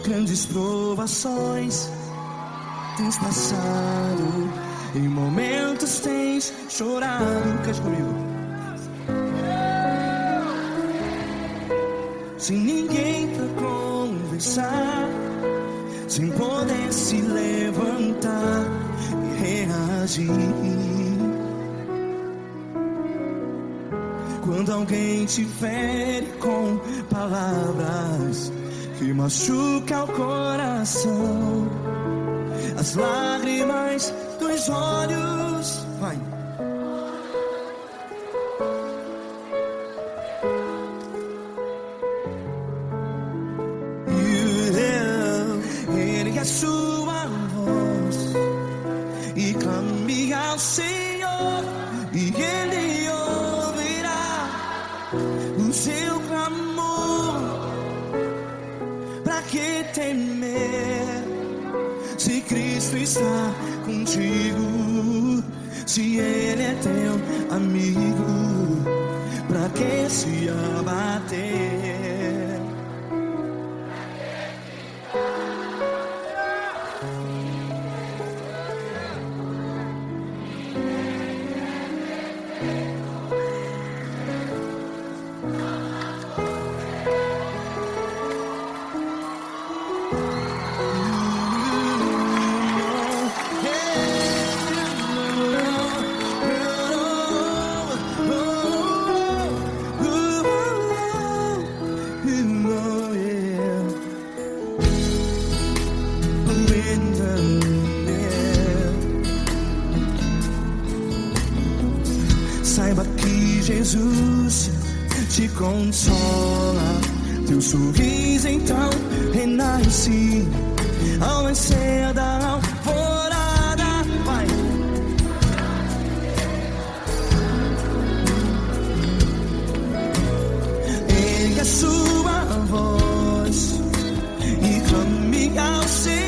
Grandes provações tens passado, em momentos tens chorado. Cante comigo. Sem ninguém pra conversar, sem poder se levantar e reagir. Quando alguém te fere com palavras que machuca o coração, as lágrimas dos olhos, vai. Ergue a sua voz e clame ao Senhor, e Ele ouvirá o seu clamor. Pra que temer, se Cristo está contigo? Se Ele é teu amigo, pra que se abater? Saiba que Jesus te consola, teu sorriso então renasce ao nascer da alvorada. Vai. Ergue a sua voz e clame ao Senhor.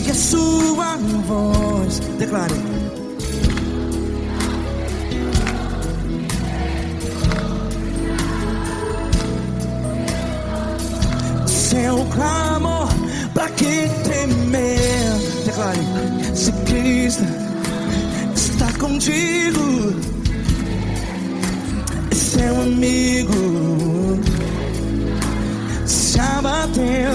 A sua voz, declare. Seu clamor, pra que temer? Declare. Se Cristo está contigo, é seu amigo.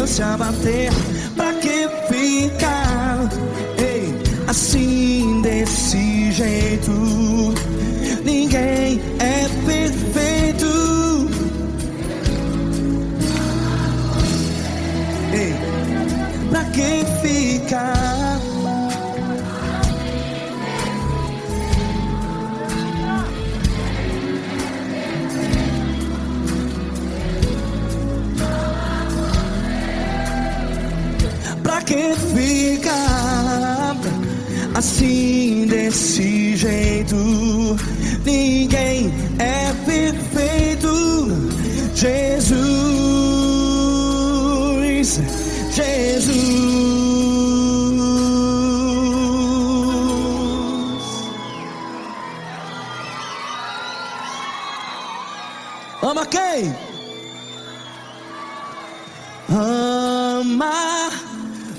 Se abater, pra que ficar, ei, assim desse jeito? Ninguém é perfeito. Ei, pra que ficar? Pra Pra que ficar assim desse jeito? Ninguém é perfeito. Jesus, Jesus. Ama quem? Ama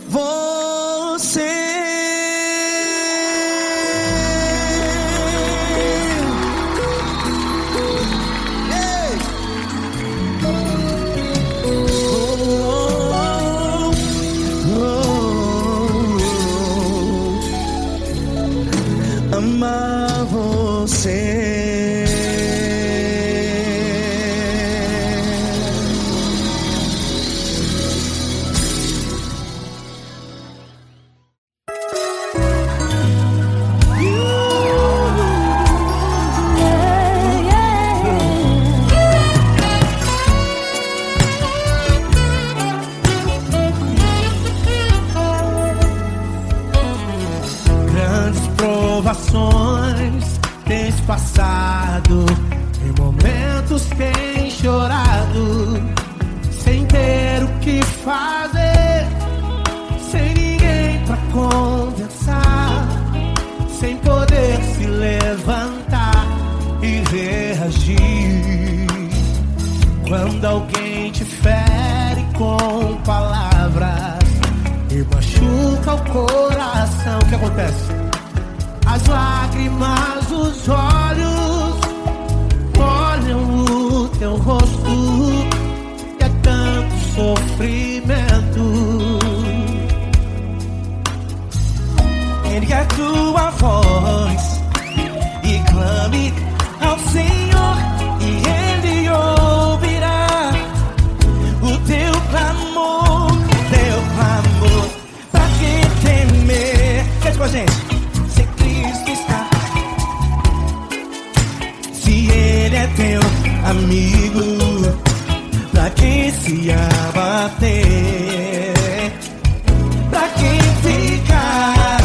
você. Ei! Ama você. Provações tens passado, em momentos tens chorado, sem ter o que fazer, sem ninguém pra conversar, sem poder se levantar e reagir. Quando alguém te fere com palavras e machuca o coração, o que acontece? As lágrimas dos olhos molham o teu rosto e é tanto sofrimento. Ergue a tua voz e clame ao Senhor, e Ele ouvirá o teu clamor, teu clamor. Pra que temer? Cante com a gente. Ele é teu amigo, pra que se abater? Pra que ficar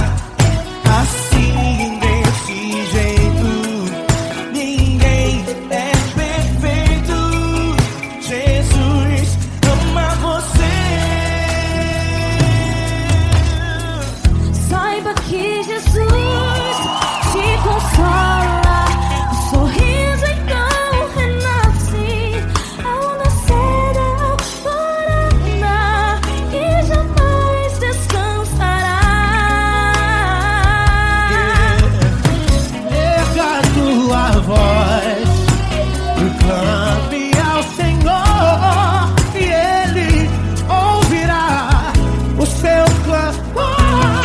assim desse jeito? Ninguém é perfeito. Jesus ama você. Saiba que Jesus te consola. Sorriso então renasce ao nascer da alvorada e jamais descansará. Erga a tua voz e clame ao Senhor, e Ele ouvirá o seu clamor.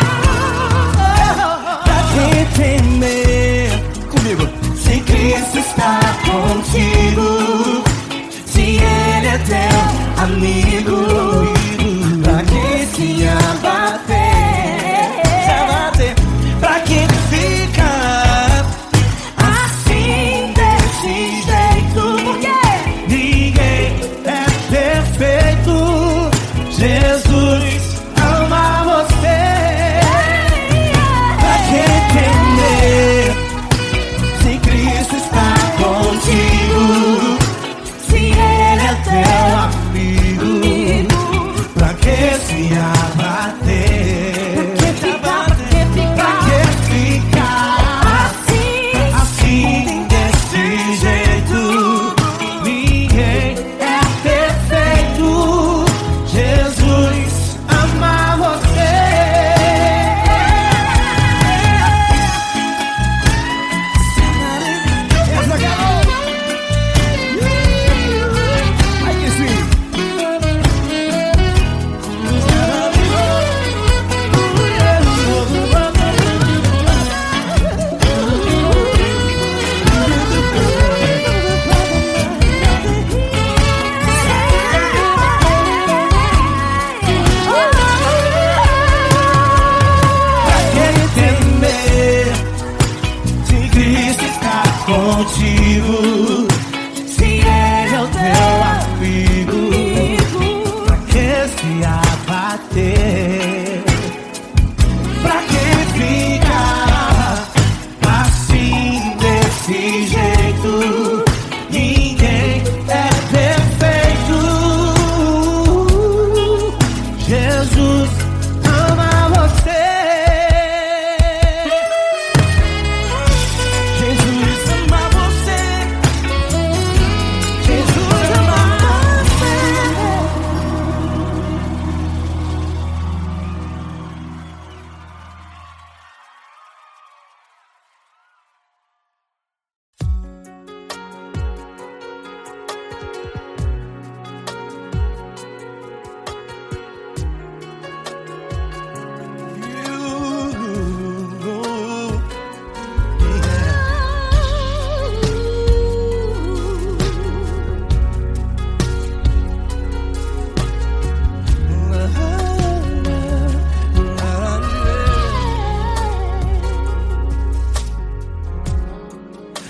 Pra que temer? Comigo. Se Cristo está contigo, se Ele é teu amigo, pra que se abater? Se abater, pra que ficar assim desse jeito? Porque Ninguém é perfeito. Jesus ama você. pra que temer? Se Cristo está contigo, se Ele é teu amigo, pra que se abater? Pra que ficar assim desse jeito? Ninguém é perfeito. Jesus ama você. Ai que sim. Pra que temer? Se Cristo está contigo, se Ele é o teu amigo, Pra que se abater? Jesus ama você. Jesus ama você. Jesus ama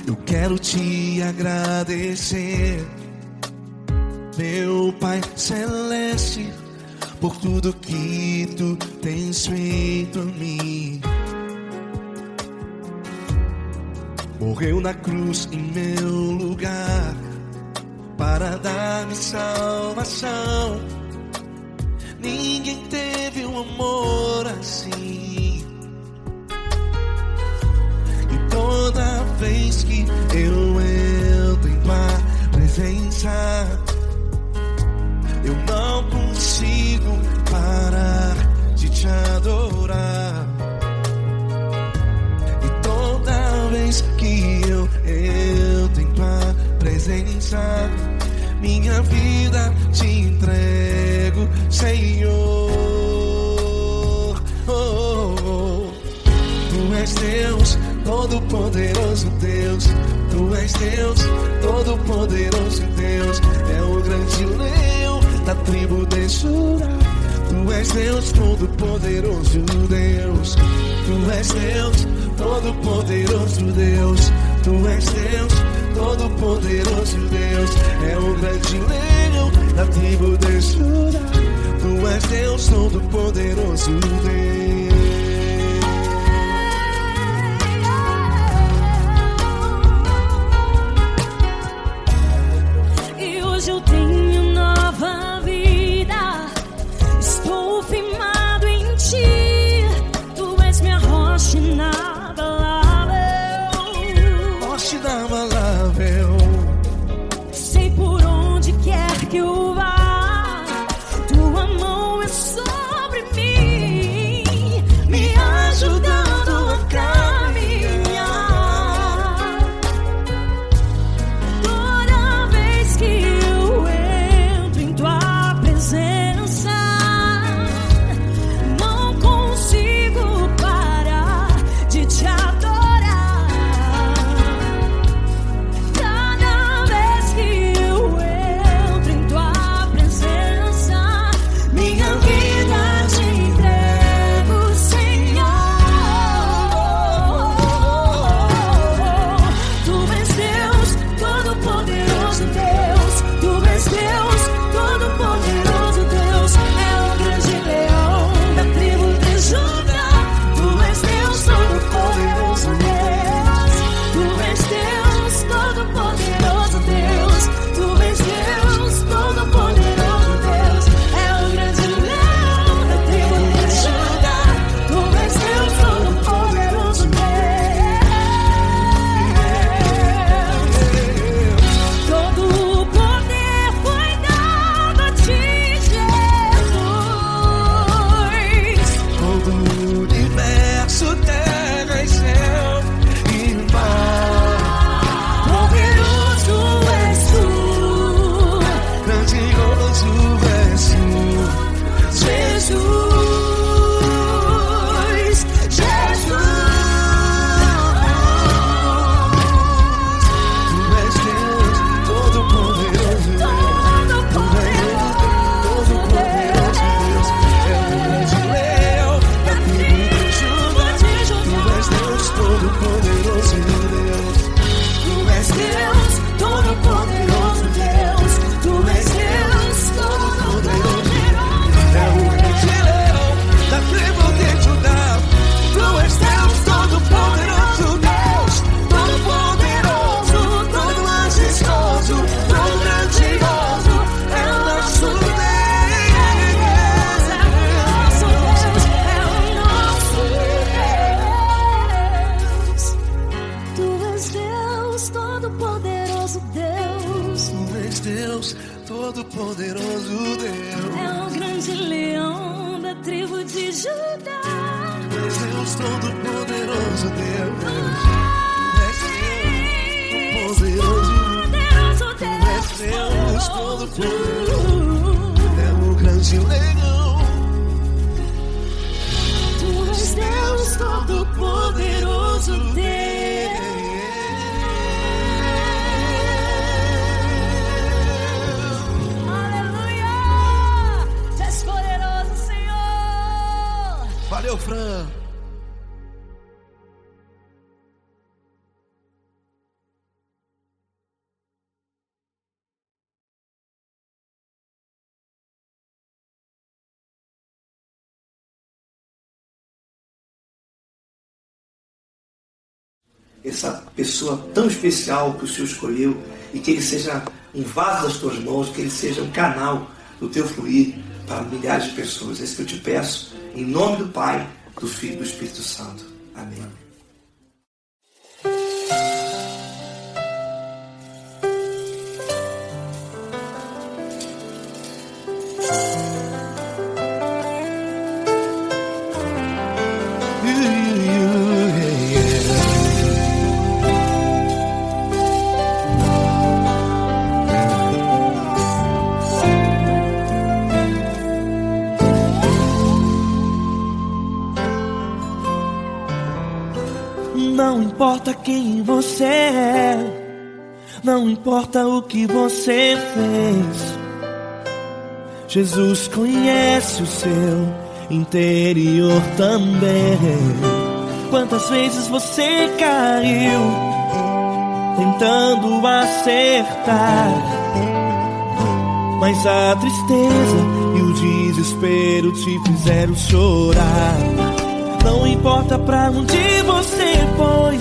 Eu quero te agradecer, meu Pai Celeste, por tudo que tu tens feito a mim. Morreu na cruz em meu lugar para dar-me salvação. Ninguém teve um amor assim. E toda vez que eu entro em tua presença, eu não consigo parar de te adorar. E toda vez que eu entro em tua presença, minha vida te entrego, Senhor. Tu és Deus, Todo-Poderoso Deus. Tu és Deus, Todo-Poderoso Deus. É o grande leão da tribo de Judá. Tu és Deus, Todo-Poderoso Deus. Tu és Deus, Todo-Poderoso Deus. Tu és Deus, Todo-Poderoso Deus. É o grande leão da tribo de Judá. Tu és Deus, Todo-Poderoso Deus. Eu tenho nova vida, estou firmado em ti. Tu és minha rocha inabalável, Rocha inabalável. sei por onde quer que eu vá, tua mão é sobre mim, me ajudando a caminhar. Toda vez que eu entro em tua presença, Todo-Poderoso Deus. É o grande leão da tribo de Judá. És Deus Todo-Poderoso Deus. És Deus Poderoso Deus. És Deus Todo-Poderoso. É o grande leão. Tu és Deus Todo-Poderoso Deus. Aleluia! Tu és poderoso, Senhor. Valeu, Fran. Essa pessoa tão especial que o Senhor escolheu, e que ele seja um vaso das tuas mãos, que ele seja um canal do teu fluir para milhares de pessoas. É isso que eu te peço, em nome do Pai, do Filho e do Espírito Santo. Amém. Não importa quem você é, não importa o que você fez, Jesus conhece o seu interior também. Quantas vezes você caiu tentando acertar, mas a tristeza e o desespero te fizeram chorar. Não importa pra onde você foi,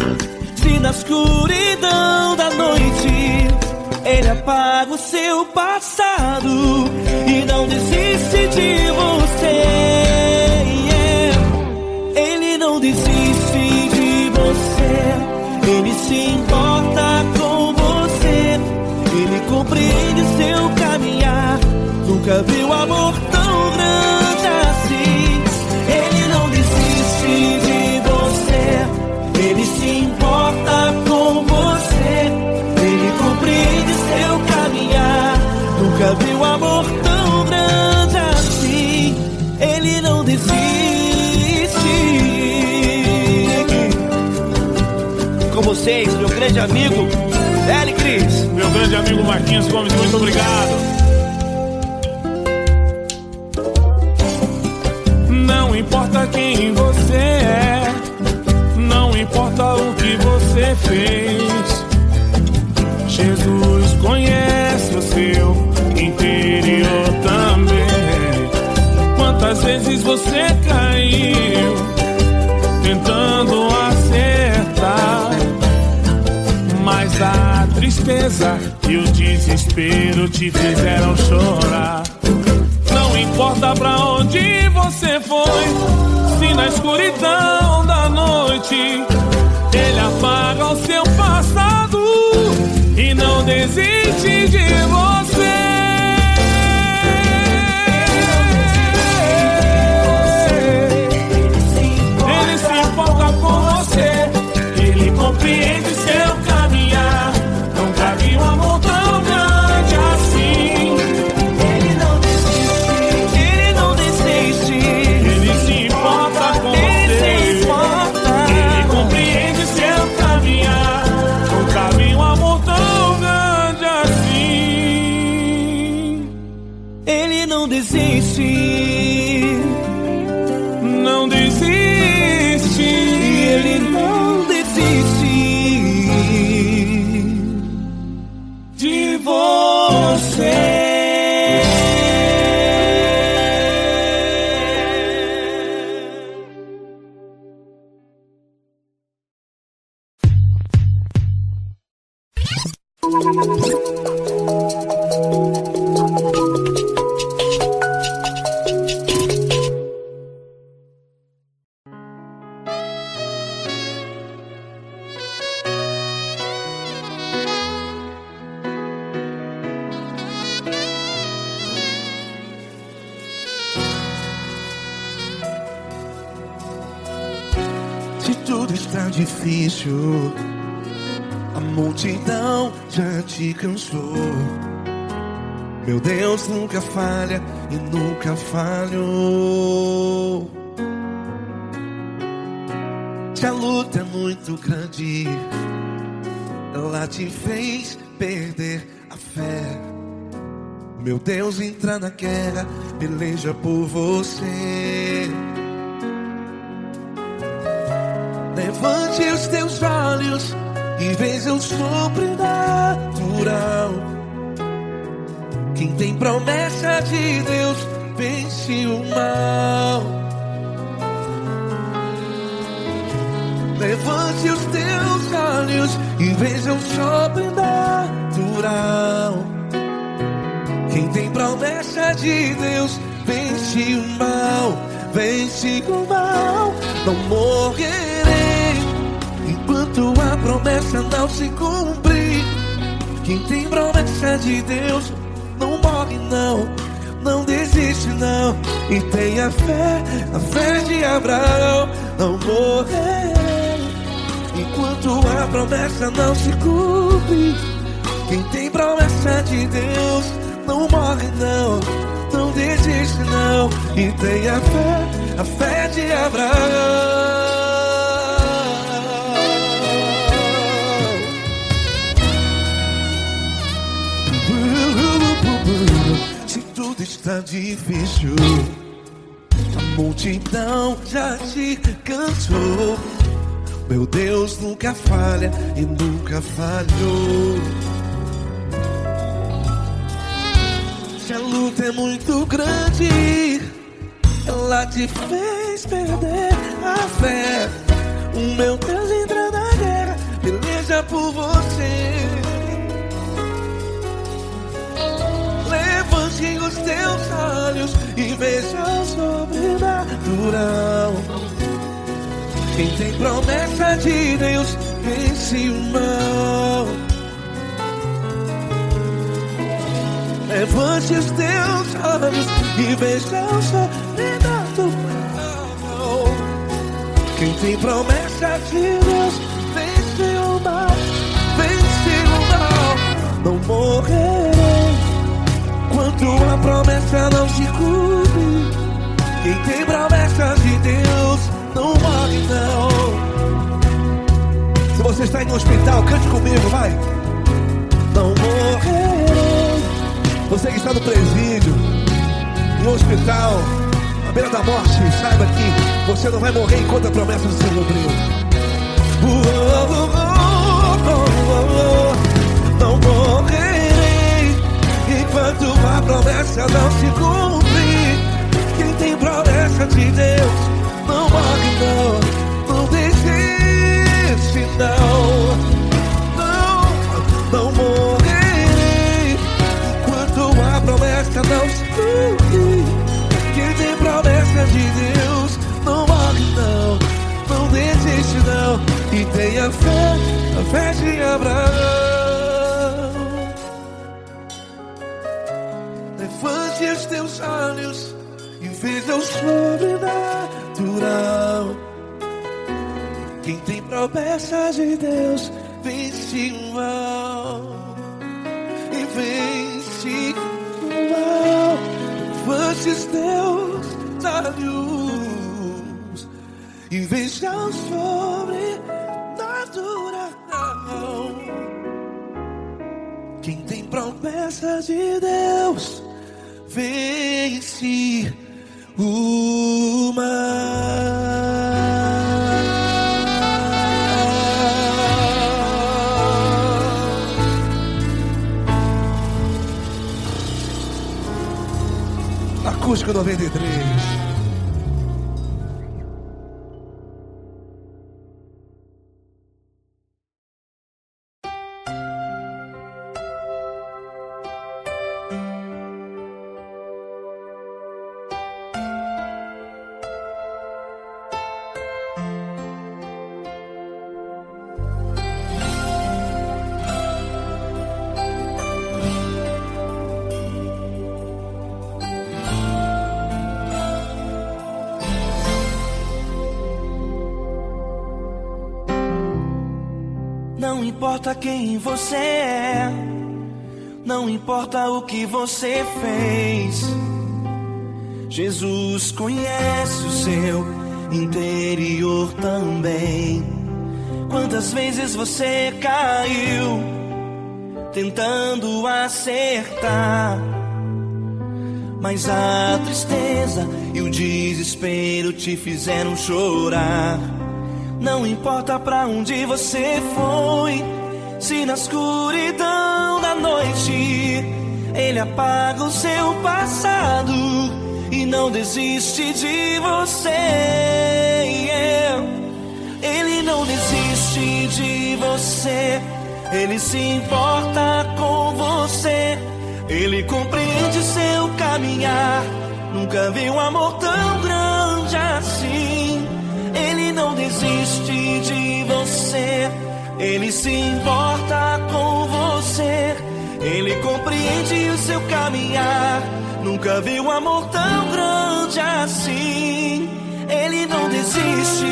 se na escuridão da noite Ele apaga o seu passado e não desiste de você. Ele não desiste de você, Ele se importa com você, Ele compreende seu caminhar. Nunca viu amor tão grande assim. Ele não desiste de você, Ele se importa com você, Ele compreende seu caminhar. Nunca viu amor tão grande assim. Ele não desiste. Com vocês, meu grande amigo L. Cris. Meu grande amigo Marquinhos Gomes, muito obrigado. Não importa quem você é, não importa o que você fez, Jesus conhece o seu interior também. Quantas vezes você caiu tentando acertar, mas a tristeza e o desespero te fizeram chorar. Não importa pra onde você foi, se na escuridão da noite Ele apaga o seu passado e não desiste de você. Ele se importa com você, Ele compreende seu caminhar. Nunca vi um amor tão grande assim. Ele não desiste, Ele não desiste. Ele se importa com você, Ele compreende seu caminhar. Nunca vi um amor tão grande assim. Ele não desiste, Não desiste. Ele não desiste De você. tudo está difícil, a multidão já te cansou. Meu Deus nunca falha e nunca falhou. Se a luta é muito grande, ela te fez perder a fé. Meu Deus entra na guerra, peleja por você. Levante os teus olhos e veja o sobrenatural. Quem tem promessa de Deus vence o mal. Levante os teus olhos e veja o sobrenatural. Quem tem promessa de Deus vence o mal. Vence o mal. Não morrerei enquanto a promessa não se cumprir. Quem tem promessa de Deus não morre não, não desiste não. E tenha fé, a fé de Abraão. Não morrerei enquanto a promessa não se cumpre. Quem tem promessa de Deus não morre não, não desiste não. E tenha fé, a fé de Abraão. Se tudo está difícil, a multidão já te cansou. Meu Deus nunca falha e nunca falhou. Se a luta é muito grande, ela te fez perder a fé. O meu Deus entra na guerra, peleja por você. Levante os teus olhos e veja o sobrenatural. Quem tem promessa de Deus vence o mal. Levante os teus olhos e veja o sobrenatural. Quem tem promessa de Deus vence o mal. Vence o mal. Não morrerei enquanto a promessa não se cumpre. Quem tem promessa de Deus não morre não. Se você está em um hospital, cante comigo, vai. Não morrerei. Você que está no presídio, em um hospital, à beira da morte, saiba que você não vai morrer enquanto a promessa não se cumpriu. Não morrerei enquanto a promessa não se cumprir. Quem tem promessa de Deus não morre não, não desiste não. Não morrerei enquanto a promessa não se cumprir. Quem tem promessa de Deus não morre não, não desiste não. E tenha fé, a fé de Abraão. Levante os teus olhos e veja o sobrenatural. Quem tem promessa de Deus vence o mal. E vence o mal. Levante os teus olhos e veja o sobrenatural. Quem tem promessa de Deus vence o mal. Acústico 93. importa quem você é, não importa o que você fez, Jesus conhece o seu interior também. Quantas vezes você caiu tentando acertar, mas a tristeza e o desespero te fizeram chorar. Não importa pra onde você foi, se na escuridão da noite Ele apaga o seu passado e não desiste de você. Ele não desiste de você, Ele se importa com você, Ele compreende seu caminhar. Nunca vi um amor tão grande assim. Ele não desiste de você, Ele se importa com você, Ele compreende o seu caminhar. Nunca vi um amor tão grande assim. Ele não desiste.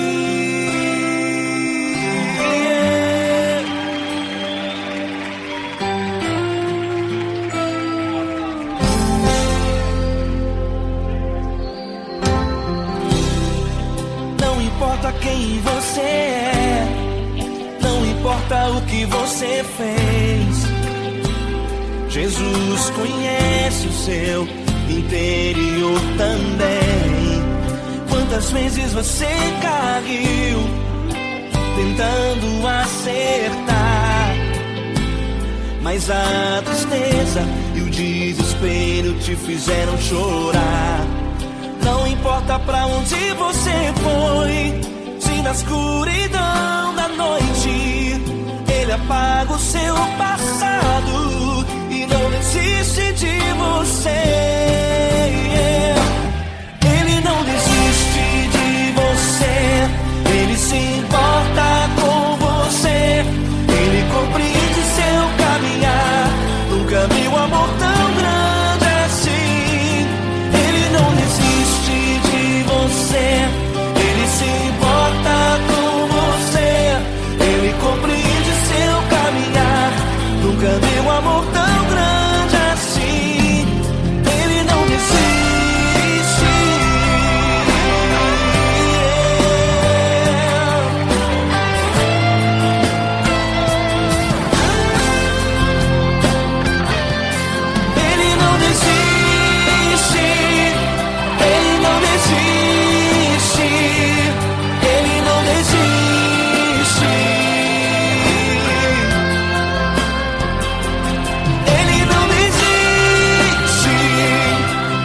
Não importa quem você é, não importa o que você fez, Jesus conhece o seu interior também. Quantas vezes você caiu tentando acertar, mas a tristeza e o desespero te fizeram chorar. Não importa pra onde você foi, se na escuridão da noite Ele apaga o seu passado e não desiste de você. Ele não desiste de você, Ele se importa com você, Ele compreende seu caminhar. Nunca vi um amor tão grande assim. Ele não desiste de você, Ele se importa com você, Ele compreende seu caminhar. Nunca vi um amor tão grande assim. Ele não desiste. Ele não desiste. Ele não desiste. Ele não desiste. Ele não desiste.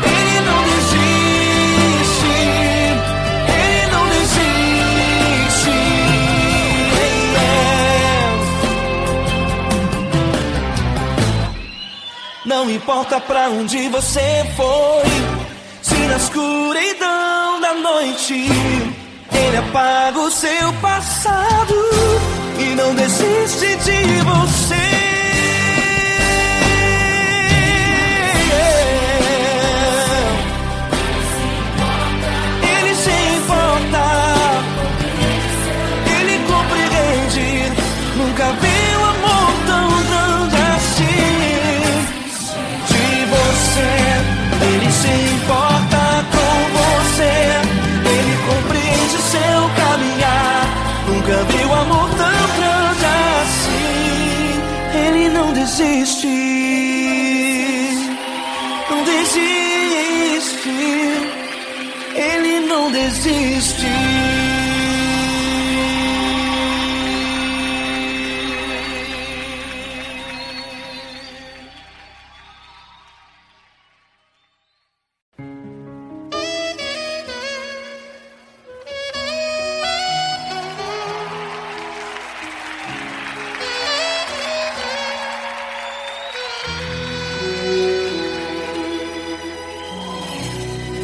Ele não desiste. Ele não desiste. Não importa pra onde você foi, se na escuridão da noite Ele apaga o seu passado e não desiste de você. Ele se importa, Ele compreende. Nunca vi um amor tão grande assim. De você, Ele se importa com você, Ele compreende seu caminhar. Nunca vi um amor tão grande assim. Ele não desiste, não desiste. Ele não desiste.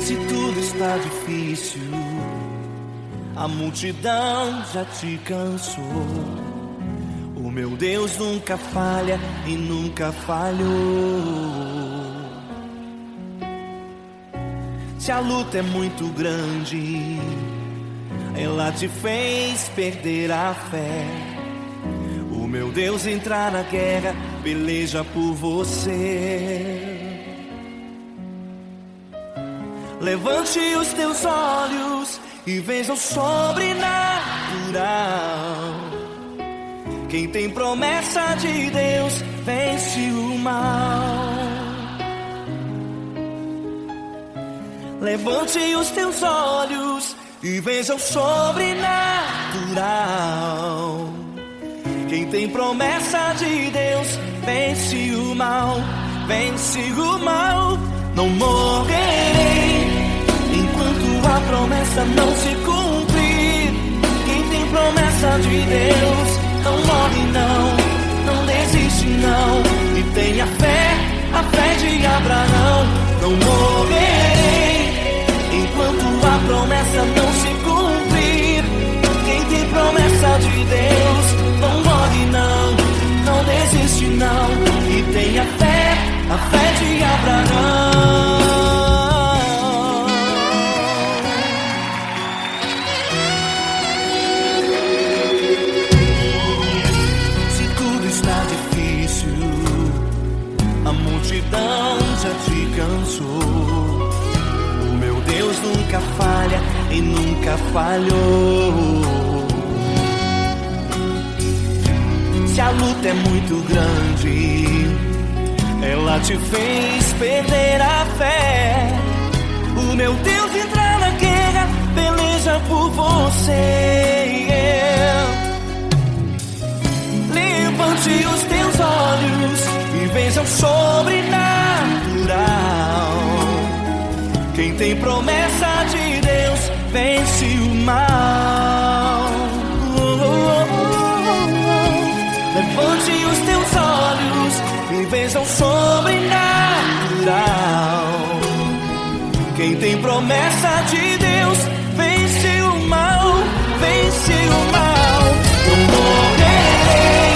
Se tudo está difícil, a multidão já te cansou. O meu Deus nunca falha e nunca falhou. Se a luta é muito grande, ela te fez perder a fé. O meu Deus entrar na guerra, peleja por você. Levante os teus olhos e veja o sobrenatural. Quem tem promessa de Deus vence o mal. Levante os teus olhos e veja o sobrenatural. Quem tem promessa de Deus vence o mal, vence o mal. Não morrerei enquanto a promessa não se cumprir. Quem tem promessa de Deus não morre não, não desiste não. E tenha fé, a fé de Abraão. Não morrerei enquanto a promessa não se cumprir. Quem tem promessa de Deus não morre não, não desiste não. E tenha fé, a fé de Abraão. Se tudo está difícil, a multidão já te cansou. O meu Deus nunca falha e nunca falhou. Se a luta é muito grande, ela te fez perder a fé. O meu Deus entrar na guerra, peleja por você. Levante os teus olhos e veja o sobrenatural. Quem tem promessa de Deus vence o mal. Levante os teus olhos e veja o sobrenatural. Quem tem promessa de Deus vence o mal, vence o mal. Não morrerei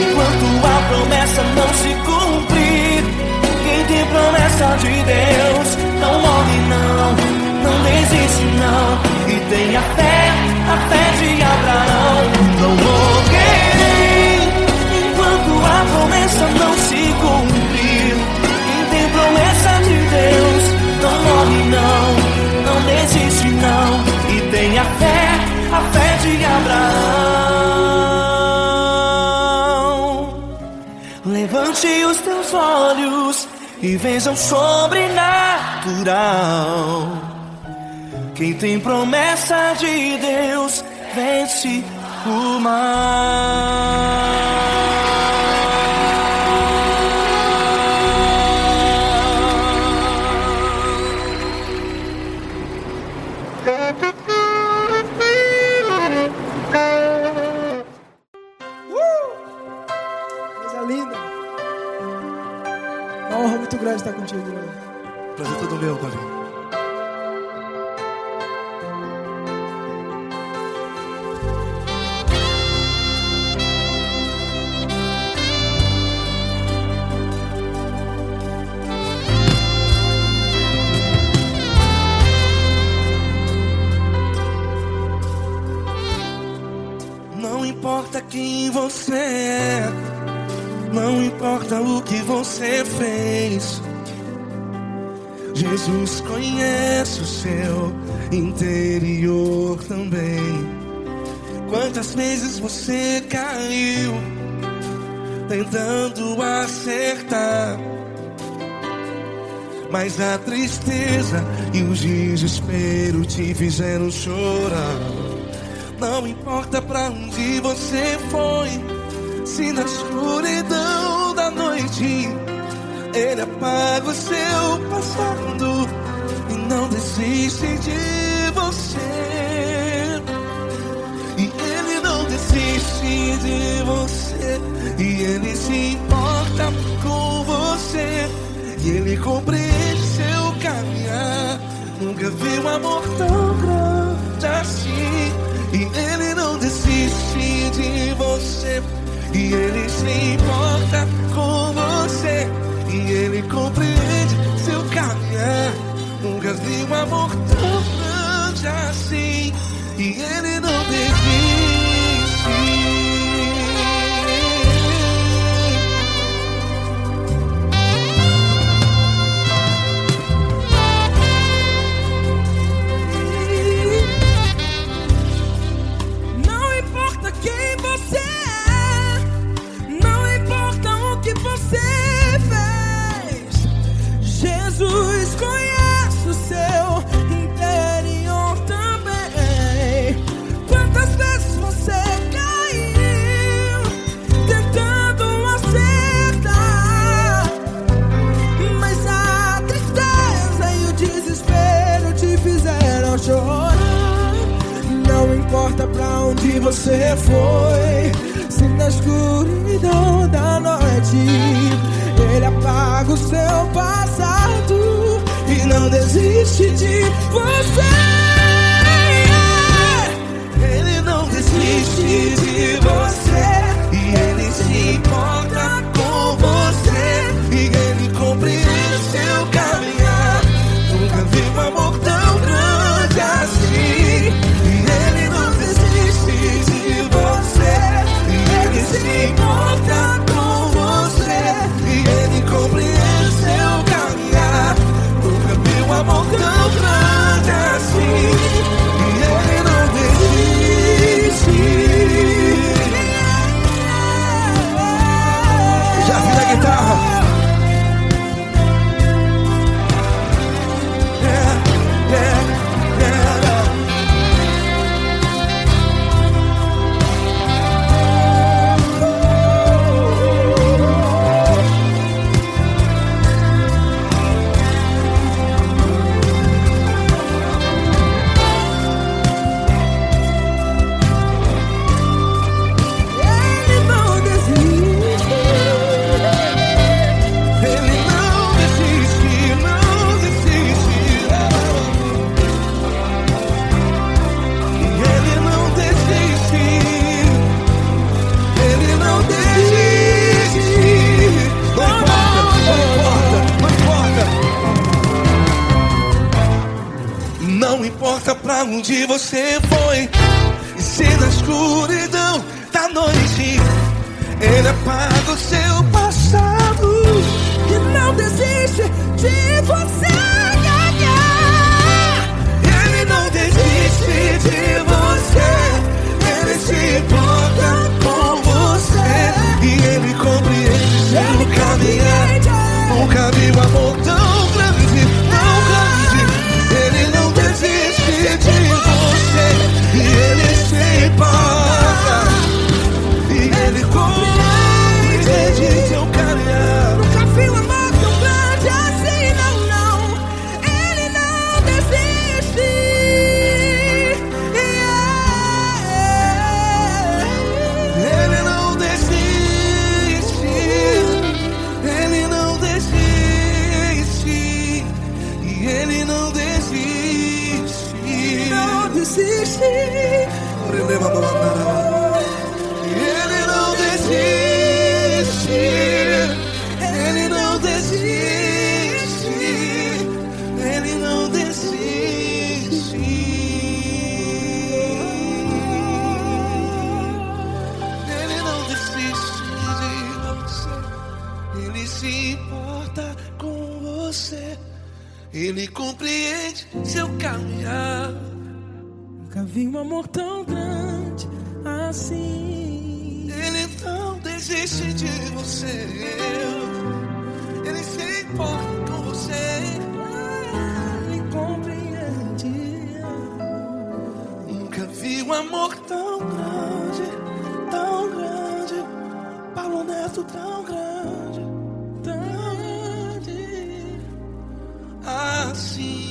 enquanto a promessa não se cumprir. Quem tem promessa de Deus não morre não, não desiste não. E tenha fé, a fé de Abraão. Não morrerei enquanto a promessa não se cumprir. Quem tem promessa de Deus não morre não, não desiste não. E tenha fé, a fé de Abraão. Levante os teus olhos e veja o sobrenatural. Quem tem promessa de Deus vence o mal. Coisa linda. Uma honra muito grande estar contigo, Deus. Prazer todo meu, Paulinho. Não importa quem você é, não importa o que você fez, Jesus conhece o seu interior também. Quantas vezes você caiu tentando acertar, mas a tristeza e o desespero te fizeram chorar. Não importa pra onde você foi, se na escuridão da noite Ele apaga o seu passado e não desiste de você. E Ele não desiste de você, e Ele se importa com você, e Ele compreende seu caminhar. Nunca vi um amor tão grande assim. E Ele não desiste de você, e Ele se importa com você, e Ele compreende seu caminhar. Nunca vi um amor tão grande assim. E Ele não desiste. importa pra onde você foi, se na escuridão da noite Ele apaga o seu passado e não desiste de você. Ele não desiste de você e Ele se importa com você e Ele compreende seu caminhar. Nunca vi um amor tão grande assim. E Ele não desiste de você e Ele se importa com você e Ele compreende seu caminhar. Nunca vi um amor tão grande assim. E Ele não desiste. Já vi na guitarra. Não importa pra onde você foi, e se na escuridão da noite Ele apaga o seu passado e não desiste de você. Ele não desiste de você, Ele se importa com você e Ele compreende seu caminhar. Nunca vi um amor tão grande, tão grande. Ele não desiste de você e Ele se importa e Ele compreende seu caminhar. Nunca vi um amor tão grande assim, não, não. Ele não desiste. Ele não desiste. Ele não desiste. E Ele não desiste. Não desiste. Ele não desiste. Ele não desiste. Ele não desiste. Ele não desiste de você. Ele se importa com você. Ele compreende seu caminhar. Nunca vi um amor tão grande assim. Ele não desiste de você. Ele se importa com você. Ele compreende. Nunca vi um amor tão grande, tão grande. Paulo Neto tão grande, tão grande assim.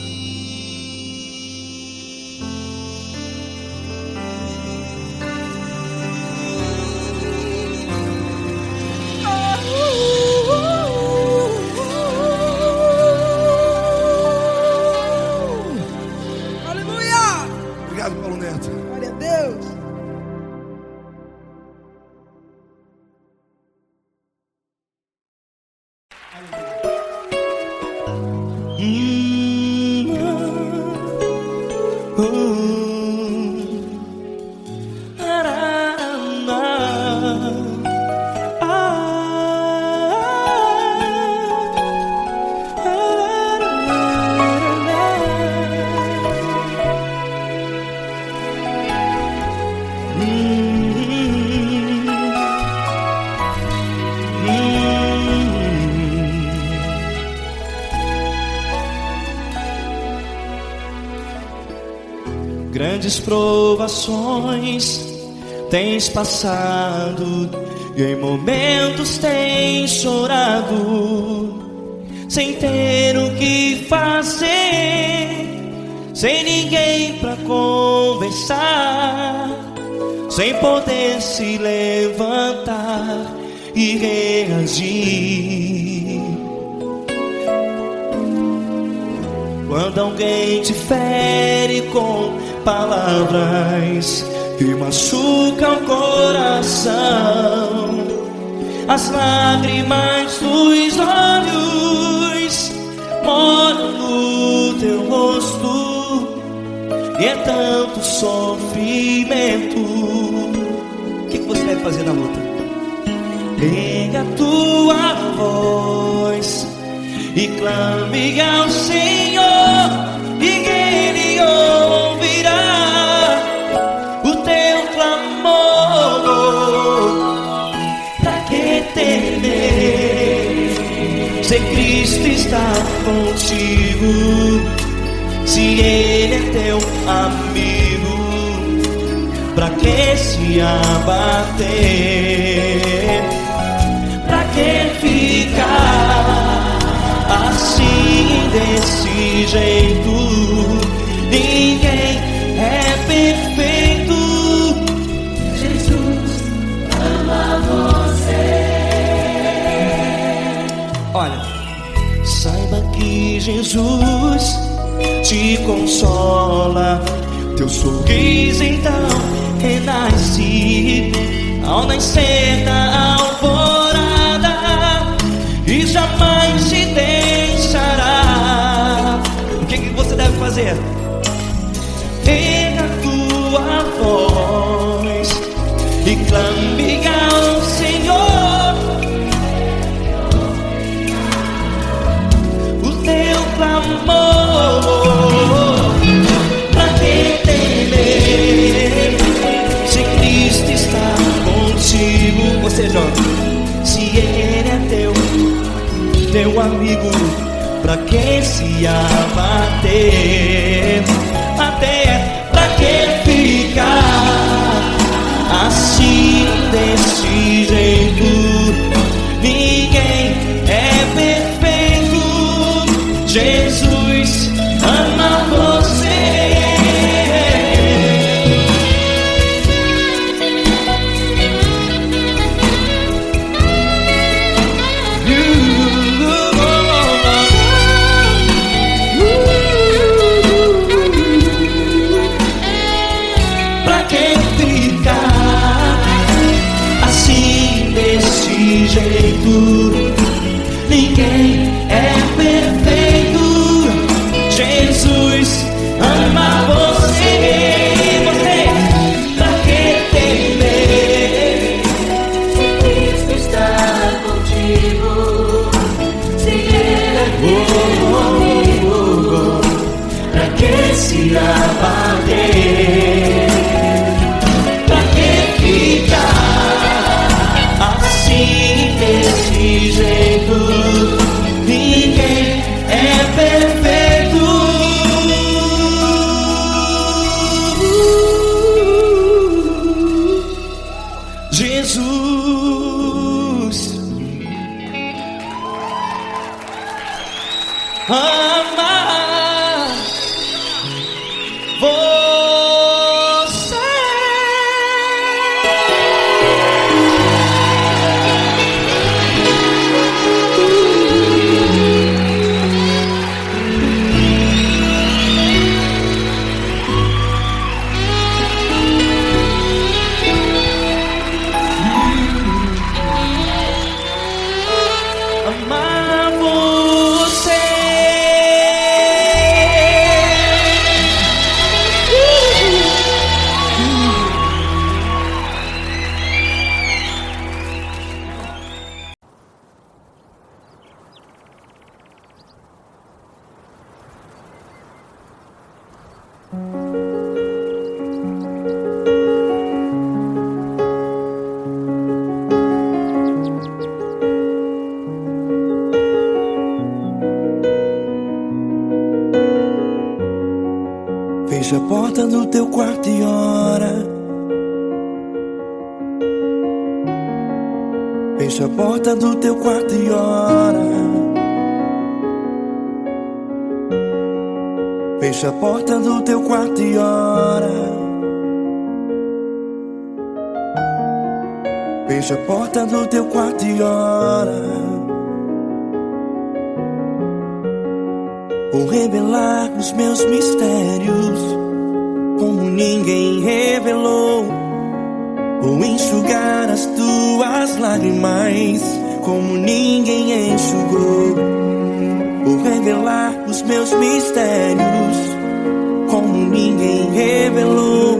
Obrigado, Paulo Neto. Glória a Deus. Grandes provações tens passado e em momentos tens chorado, sem ter o que fazer, sem ninguém pra conversar. sem poder se levantar e reagir. Quando alguém te fere com palavras que machucam o coração, as lágrimas dos olhos moram no teu rosto, e é tanto sofrimento. O que você deve fazer na luta? Erga a tua voz e clame ao Senhor, e Ele ouvirá o teu clamor. Pra que temer, se Cristo está contigo, se Ele é teu amigo? Pra que se abater? Pra que ficar assim, desse jeito? Ninguém é perfeito. Jesus ama você. Olha, saiba que Jesus te consola. Teu sorriso então renasce ao nascer da alvorada e jamais te deixará. O que você deve fazer? Erga a tua voz e clame ao Senhor, o teu clamor. Pra que temer, se Cristo está contigo? Você joga. Se Ele é teu amigo, pra que se abater? Até pra que ficar assim, desse jeito? Ninguém é perfeito. Jesus ama você. Pra que ficar assim, desse jeito? Ninguém é perfeito. Jesus ama você. Pra que temer, se Cristo está contigo, se Ele é teu amigo? Pra que se abater? Pra que ficar assim, desse jeito? Ninguém é perfeito. Jesus ama você. Amar você. Fecha a porta do teu quarto e ora. Fecha a porta do teu quarto e ora. Fecha a porta do teu quarto e ora. Fecha a porta do teu quarto e ora. Vou revelar os meus mistérios como ninguém revelou. Vou enxugar as tuas lágrimas como ninguém enxugou. Vou revelar os meus mistérios como ninguém revelou.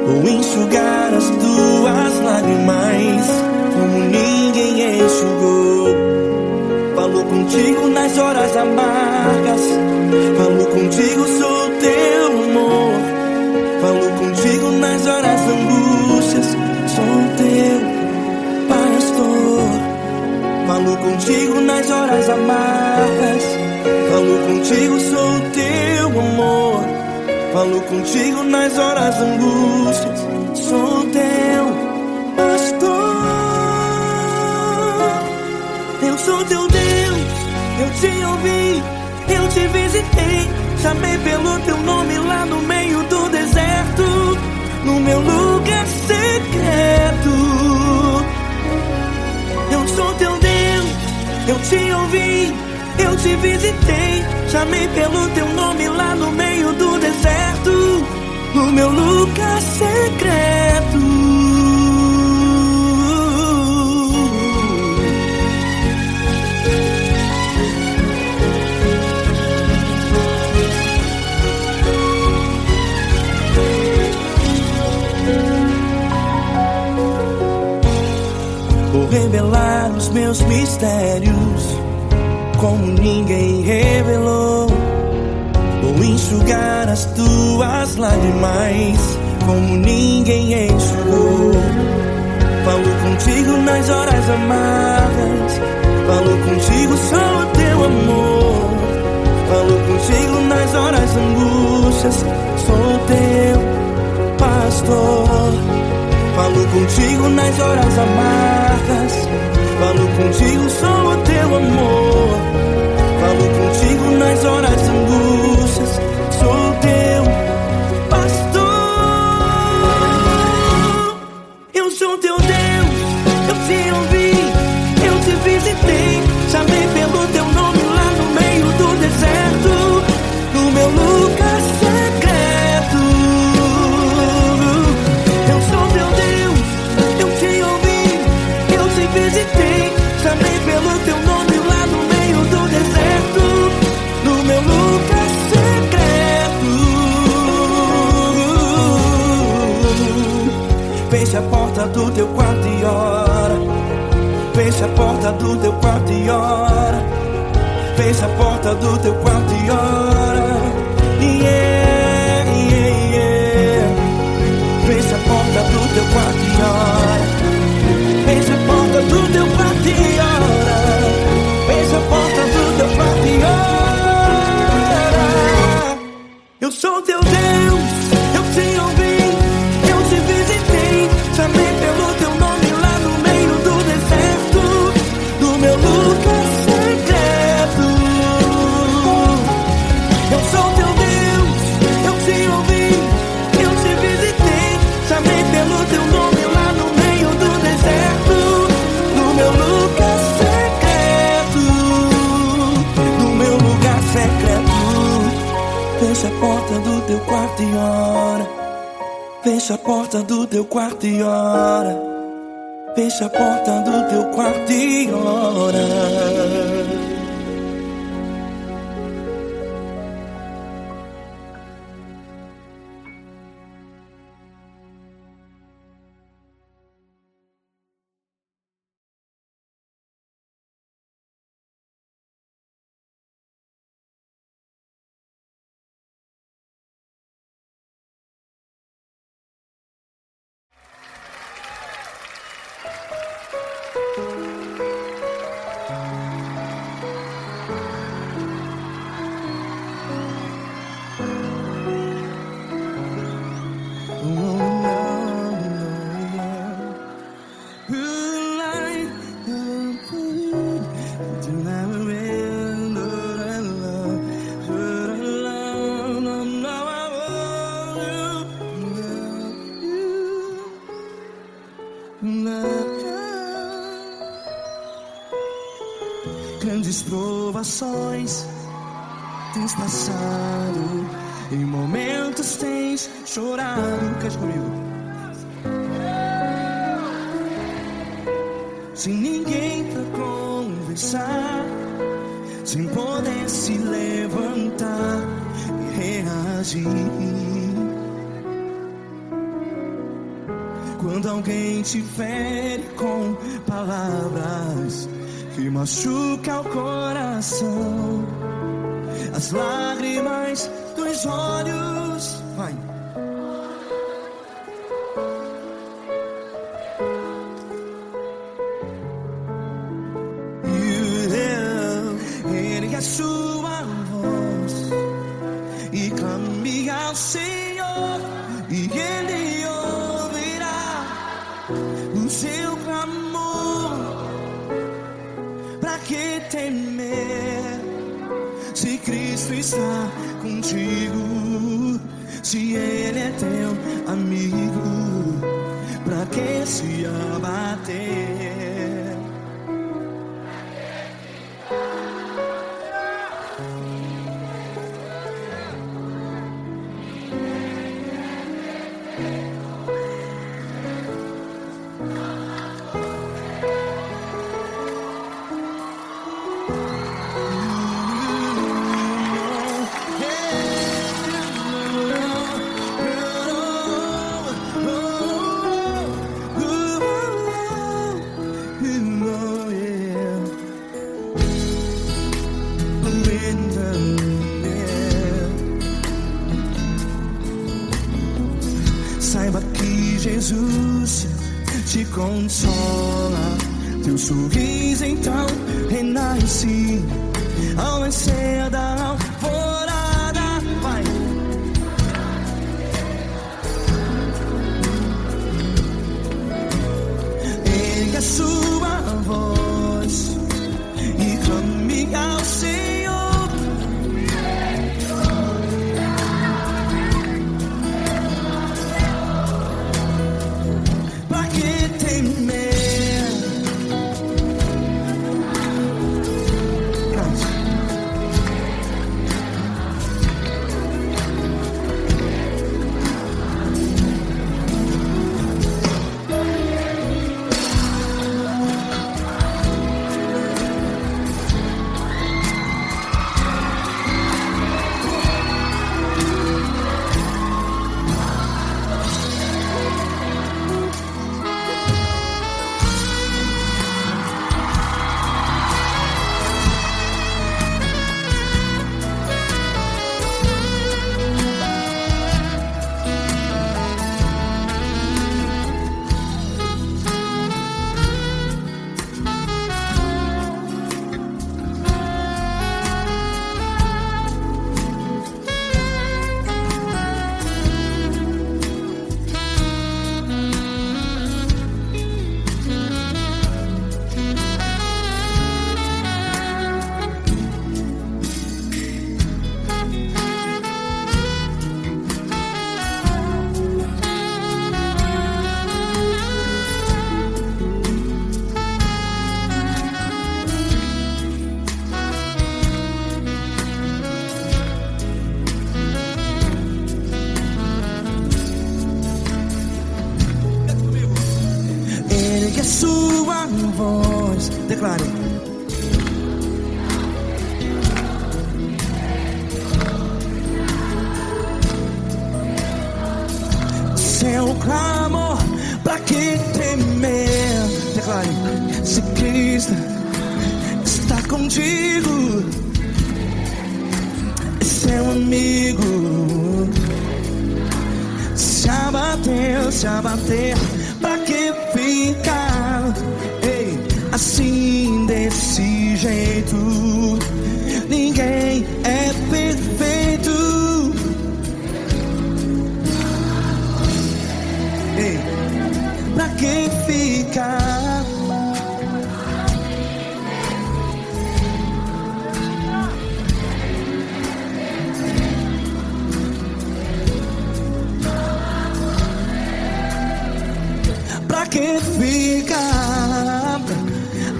Vou enxugar as tuas lágrimas como ninguém enxugou. Falo contigo nas horas amargas, falo contigo, sou teu amor. Falo contigo nas horas angústias, sou teu pastor. Falo contigo nas horas amargas, falo contigo, sou teu amor. Falo contigo nas horas angústias, sou teu pastor. Eu sou teu Deus, eu te ouvi, eu te visitei. Chamei pelo teu nome lá no meio do deserto, no meu lugar secreto. Eu sou teu Deus, eu te ouvi, eu te visitei. Chamei pelo teu nome lá no meio do deserto, no meu lugar secreto. Vou revelar os meus mistérios como ninguém revelou. Vou enxugar as tuas lágrimas como ninguém enxugou. Falo contigo nas horas amargas, falo contigo, sou teu amor. Falo contigo nas horas angústias, sou teu pastor. Falo contigo nas horas amargas, falo contigo, sou teu amor. Falo contigo nas horas angústias, sou teu pastor. Eu sou teu Deus, eu te ouvi, eu te visitei. Chamei pelo teu nome lá no meio do deserto, no meu lugar secreto. Eu sou teu Deus, eu te ouvi, eu te visitei. Chamei pelo teu nome lá no meio do deserto, no meu lugar secreto. Fecha a porta do teu quarto e ora. Fecha a porta do teu quarto e ora. Fecha a porta do teu quarto e ora. Yeah, yeah, yeah. Fecha a porta do teu quarto e ora. Fecha a porta do teu quarto e ora. Fecha a porta do teu quarto e ora. Eu sou teu Deus, eu te ouvi, eu te visitei. Chamei pelo teu nome lá no meio do deserto, no meu lugar secreto. Eu sou teu Deus, eu te ouvi, eu te visitei. Chamei pelo teu nome lá no meio do deserto, no meu lugar secreto, no meu lugar secreto. Fecha a porta do teu quarto e ora. Fecha a porta do teu quarto e ora. Fecha a porta do teu quarto e ora. vezes provações tens passado, em momentos tens chorado. Cante comigo. Sem ninguém pra conversar, sem poder se levantar e reagir. Quando alguém te fere com palavras que machuca o coração, as lágrimas dos olhos, vai. Ergue a sua voz e clame ao Senhor, e Ele ouvirá o seu clamor. Pra que temer, se Cristo está contigo? Se Ele é teu amigo, pra que se abater? Saiba que Jesus te consola, teu sorriso então renasce ao nascer da alvorada. Vai. Ergue a sua voz e clame ao Senhor. A sua voz, declare. Seu clamor, pra que temer? Declare. Se Cristo está contigo, é seu amigo. Se abater, pra que ficar, ei, assim desse jeito? Ninguém é perfeito. Ei, pra que ficar? Pra que ficar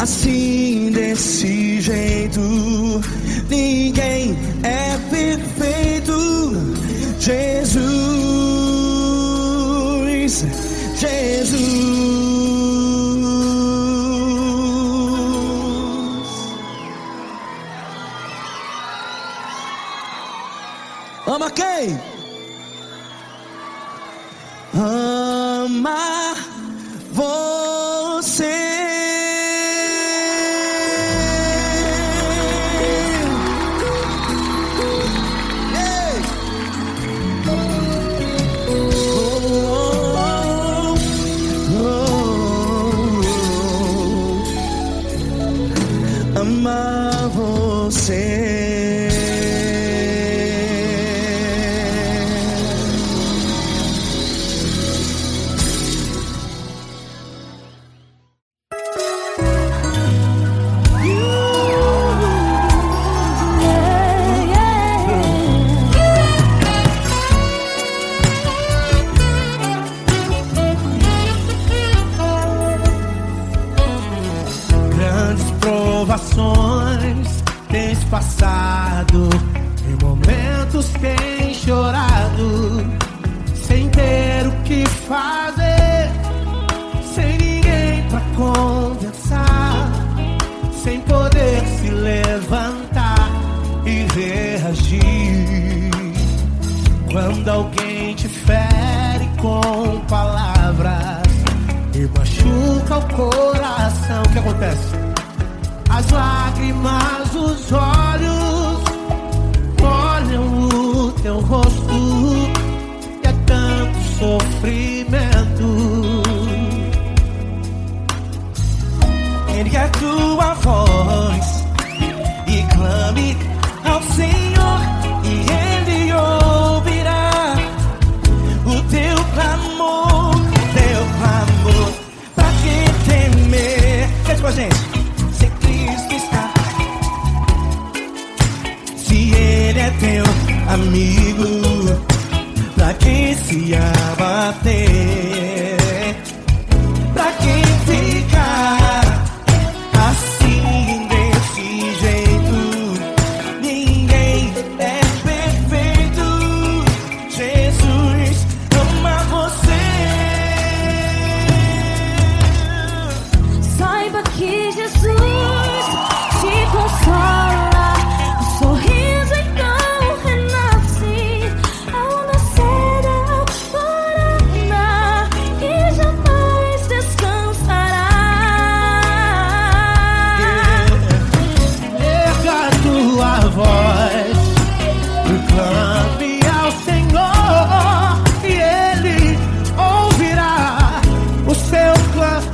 assim desse jeito. Ninguém é perfeito. Jesus, Jesus. Ama quem? Ama você. Ei! Ama você. Provações tens passado, em momentos tens chorado, sem ter o que fazer, sem ninguém pra conversar, sem poder se levantar e reagir. Quando alguém te fere com palavras e machuca o coração, o que acontece? As lágrimas dos olhos molham o teu rosto, e é tanto sofrimento. Ergue a tua voz e clame ao Senhor, e Ele ouvirá o teu clamor, pra que temer? Fez com a gente. Ele é teu amigo, pra quem se abater, pra quem ficar assim desse jeito. Ninguém é perfeito. Jesus ama você. Saiba que Jesus te consola. O sorriso então renasce ao nascer da alvorada e jamais descansará. Erga a tua voz e clame ao Senhor, e Ele ouvirá o seu clamor.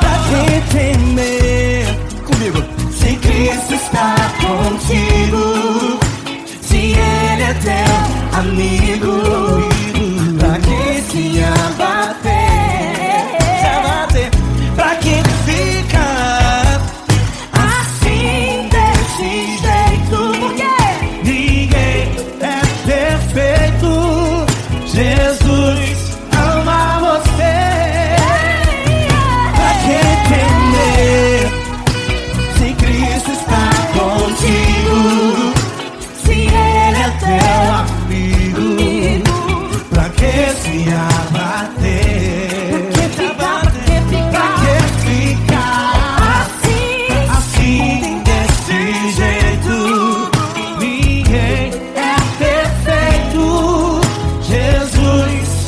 Pra que temer? Comigo. Se Cristo está contigo, se Ele é teu amigo, pra que se abater? Pra que ficar assim desse jeito? Porque Ninguém é perfeito. Jesus ama você. pra que temer? Se Cristo está contigo, se Ele é teu amigo, pra que se abater? Pra que ficar assim desse jeito? Ninguém é perfeito. Jesus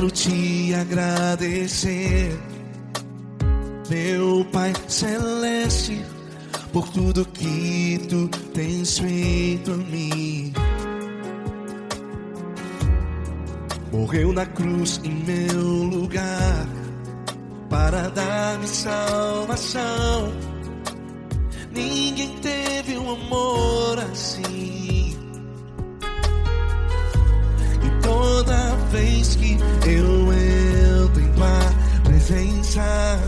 quero te agradecer, meu Pai Celeste, por tudo que tu tens feito a mim. Morreu na cruz em meu lugar para dar-me salvação. Ninguém teve um amor assim. E toda vez que eu entro em tua presença,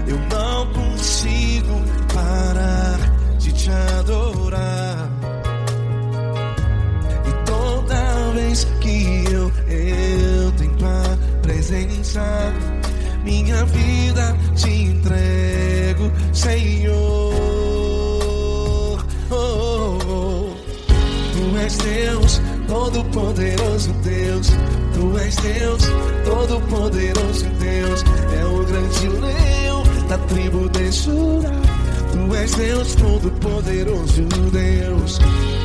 eu não consigo parar de te adorar. E toda vez que eu entro em tua presença, minha vida te entrego, Senhor. Tu és Deus, Todo-Poderoso Deus. Tu és Deus, Todo-Poderoso Deus. É o grande leão da tribo de Judá. Tu és Deus, Todo-Poderoso Deus.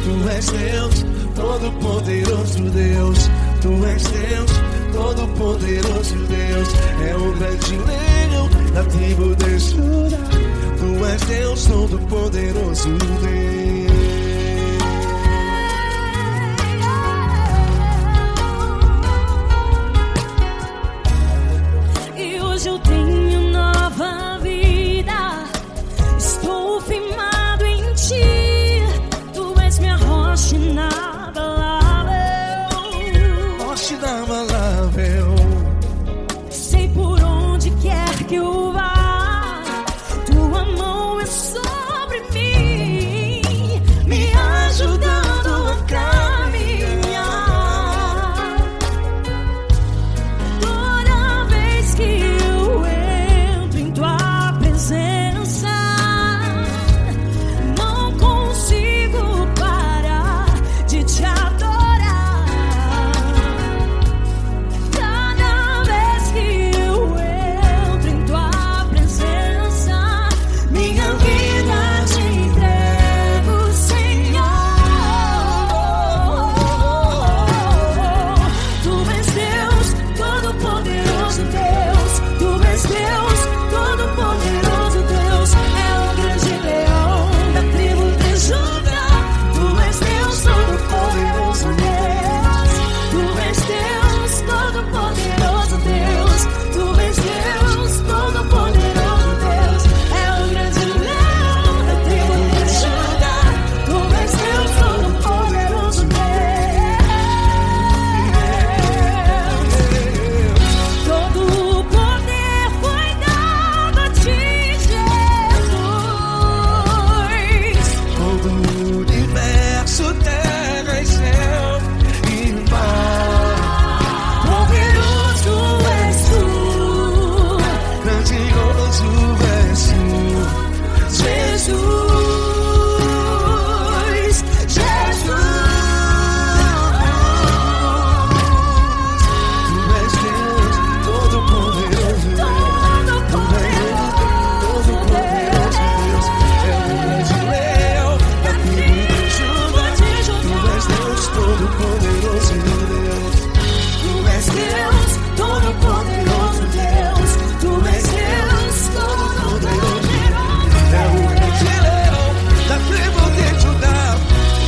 Tu és Deus, Todo-Poderoso Deus. Tu és Deus, Todo-Poderoso Deus. É o grande leão da tribo de Judá. Tu és Deus, Todo-Poderoso Deus. E hoje eu tenho nova vida. Estou firmado em ti. Tu és minha rocha inabalável. Rocha inabalável. Sei por onde quer que eu vá, tua mão é sobre mim, me ajudando a caminhar. Toda vez que eu entro em tua presença, não consigo parar de te adorar. Cada vez que eu entro em tua presença, minha vida te entrego, Senhor. Tu és Deus, Todo-Poderoso Deus. Tu és Deus, Todo-Poderoso Deus. É o grande leão da tribo de Judá. Tu és Deus, Todo-Poderoso Deus. Tu és Deus, Todo-Poderoso Deus. Tu és Deus, Todo-Poderoso Deus. É o grande leão da tribo de Judá. Tu és Deus, Todo-Poderoso Deus. Todo o poder foi dado a ti, Jesus. Todo o universo, terra e céu e mar. Poderoso és tu, Grandioso és tu, Jesus. Jesus. Tu és Deus, Todo-Poderoso Deus. Tu és Deus, Todo-Poderoso Deus. É o grande leão da tribo de Judá. Tu és Deus, Todo-Poderoso Deus. Tu és Deus, Todo-Poderoso Deus. Tu és Deus, Todo-Poderoso. É o grande leão da tribo de Judá.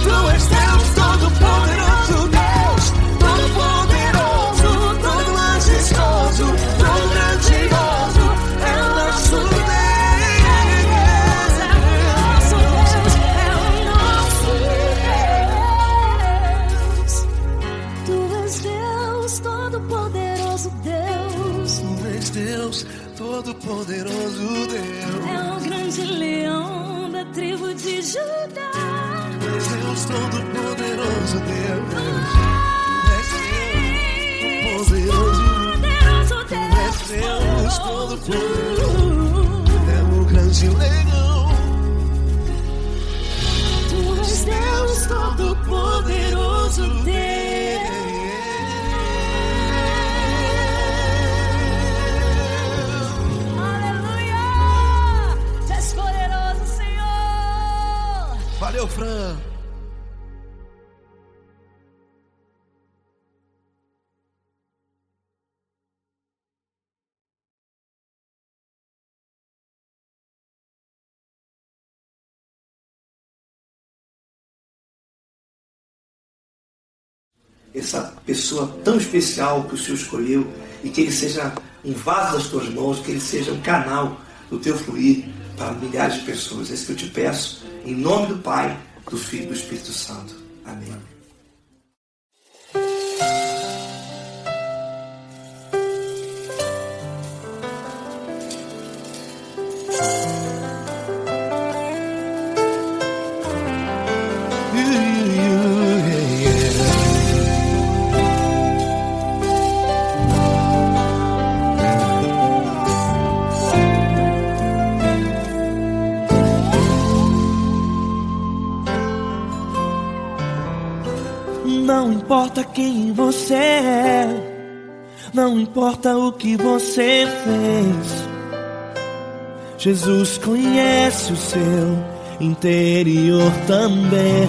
Tu és Deus, Todo-Poderoso Deus. Todo-Poderoso, todo majestoso, todo grandioso. É o nosso Deus. É o nosso Deus, é o nosso Deus. Tu és Deus, Todo-Poderoso Deus. Tu és Deus, Todo-Poderoso Deus. É o grande leão da tribo de Judá. Tu és Deus, Todo-Poderoso Deus. Tu és Deus, Todo-Poderoso. Poderoso Tu és Deus. Deus, Todo-Poderoso. É o grande leão. Tu és Deus, Todo-Poderoso Deus. Aleluia! Tu és poderoso, Senhor. Valeu, Fran. essa pessoa tão especial que o Senhor escolheu e que ele seja um vaso das tuas mãos, que ele seja um canal do teu fluir para milhares de pessoas. É isso que eu te peço, em nome do Pai, do Filho e do Espírito Santo. Amém. Não importa quem você é, não importa o que você fez, Jesus conhece o seu interior também.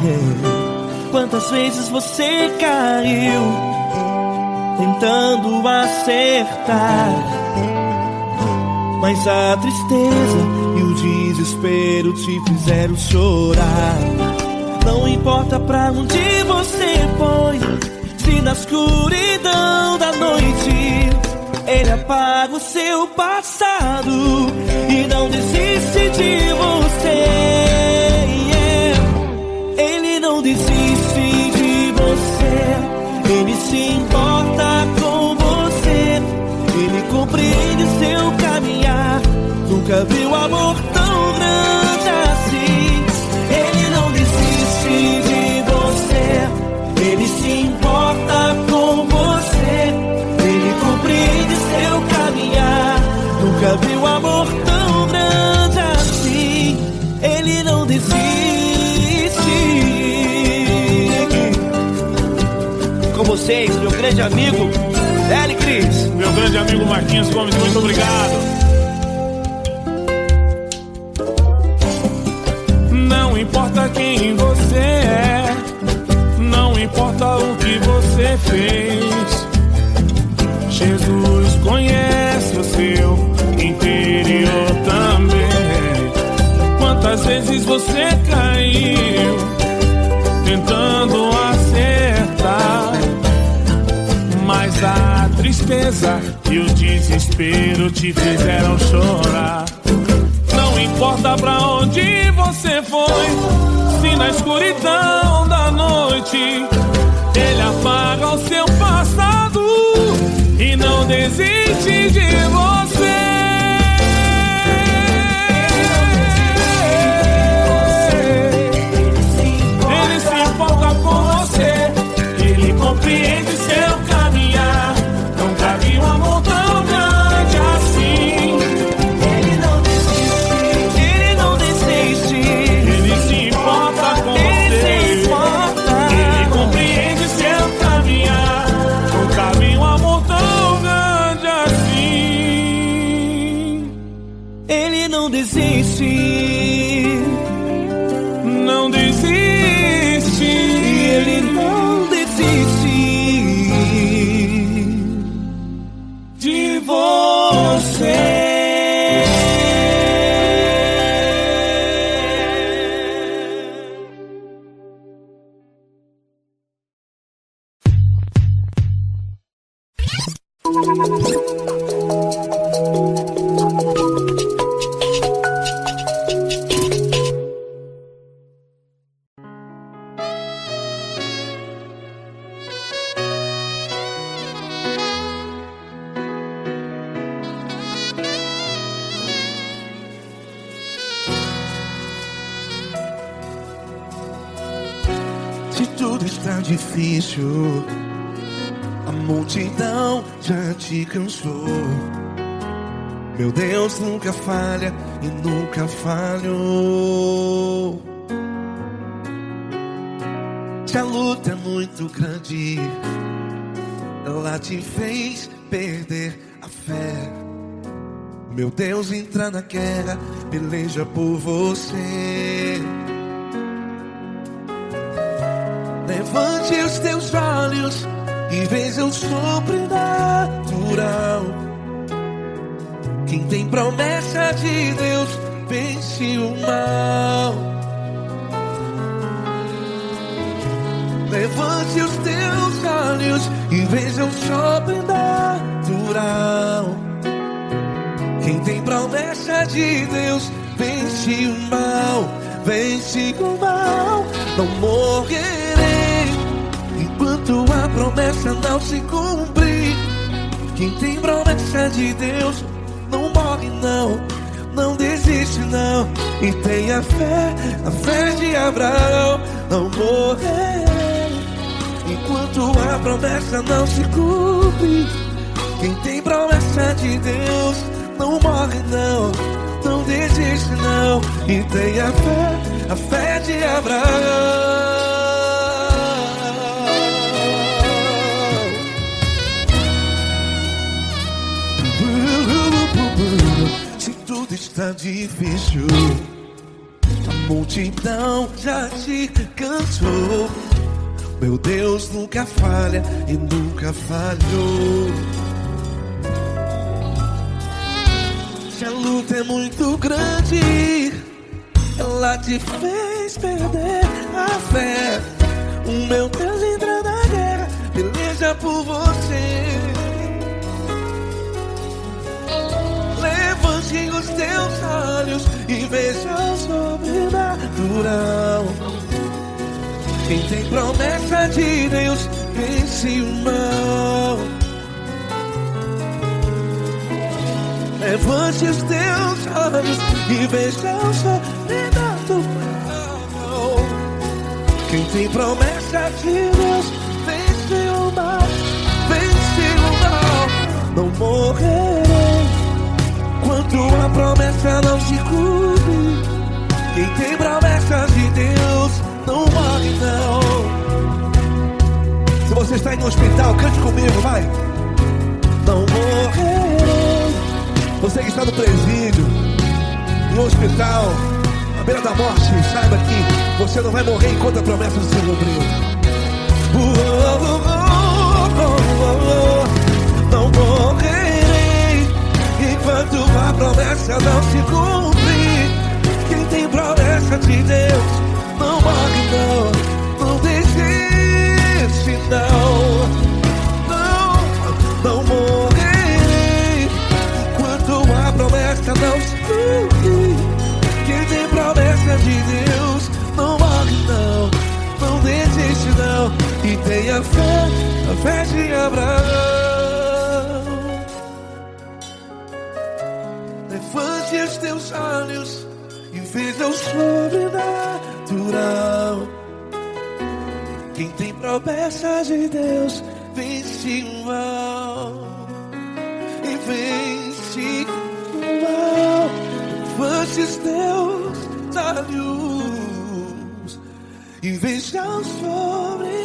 Quantas vezes você caiu tentando acertar, mas a tristeza e o desespero te fizeram chorar. Não importa pra onde você foi, se na escuridão da noite Ele apaga o seu passado e não desiste de você. Ele não desiste de você, Ele se importa com você, Ele compreende seu caminhar. Nunca viu amor tão grande assim. Ele não desiste de você, Ele se importa com você, Ele compreende seu caminhar. Nunca viu amor tão grande assim. Ele não desiste. Com vocês, meu grande amigo Eli Cris. Meu grande amigo Marquinhos Gomes, muito obrigado. Não importa quem você é, não importa o que você fez, Jesus conhece o seu interior também. Quantas vezes você caiu tentando acertar, mas a tristeza e o desespero te fizeram chorar. Não importa pra onde você foi, se na escuridão da noite Ele apaga o seu passado e não desiste de você. Ele se importa com você, Ele compreende seu caminhar. Nunca vi um amor tão grande assim. Ele não desiste, Ele não desiste. Ele se importa com você, Ele compreende seu caminhar. Nunca vi um amor tão grande assim. Ele não desiste, não desiste. Ele não desiste de você. Se tudo está difícil, a multidão já te cansou. Meu Deus nunca falha e nunca falhou. Se a luta é muito grande, ela te fez perder a fé. Meu Deus entra na guerra, peleja por você. Levante os teus olhos e veja o sobrenatural. Quem tem promessa de Deus vence o mal. Levante os teus olhos olhos e veja o sobrenatural. Quem tem promessa de Deus vence o mal, vence o mal. Não morrerei enquanto a promessa não se cumprir. Quem tem promessa de Deus não morre não, não desiste não. E tem a fé de Abraão. Não morrerei enquanto a promessa não se cumpre. Quem tem promessa de Deus não morre não, não desiste não. E tem a fé de Abraão. Se tudo está difícil, a multidão já te cansou. Meu Deus nunca falha e nunca falhou. Se a luta é muito grande, ela te fez perder a fé. O meu Deus entra na guerra, peleja por você. Levante os teus olhos e veja o sobrenatural. Quem tem promessa de Deus vence o mal. Levante os teus olhos e veja o sobrenatural. Quem tem promessa de Deus vence o mal, vence o mal. Não morrerei enquanto a promessa não se cumpre. Quem tem promessa de Deus não morre não. Se você está em um hospital, cante comigo, vai. Não morrerei. Você que está no presídio, em um hospital, à beira da morte, saiba que você não vai morrer enquanto a promessa não se cumpriu. Não morrerei enquanto a promessa não se cumprir. Quem tem promessa de Deus não morre não, não desiste não. Não morrerei enquanto a promessa não se cumprir. Quem tem promessa de Deus não morre não, não desiste não. E tem a fé de Abraão. Levante os teus olhos e veja o sobrenatural. Quem tem promessa de Deus vence o mal, e vence o mal. Levante os teus olhos e veja o sobrenatural.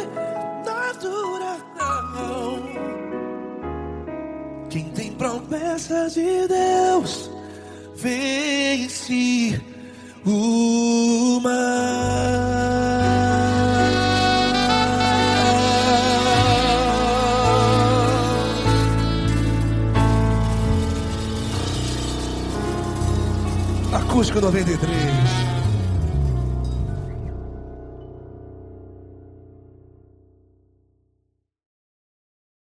Quem tem promessa de Deus vence o mal. Acústico 93.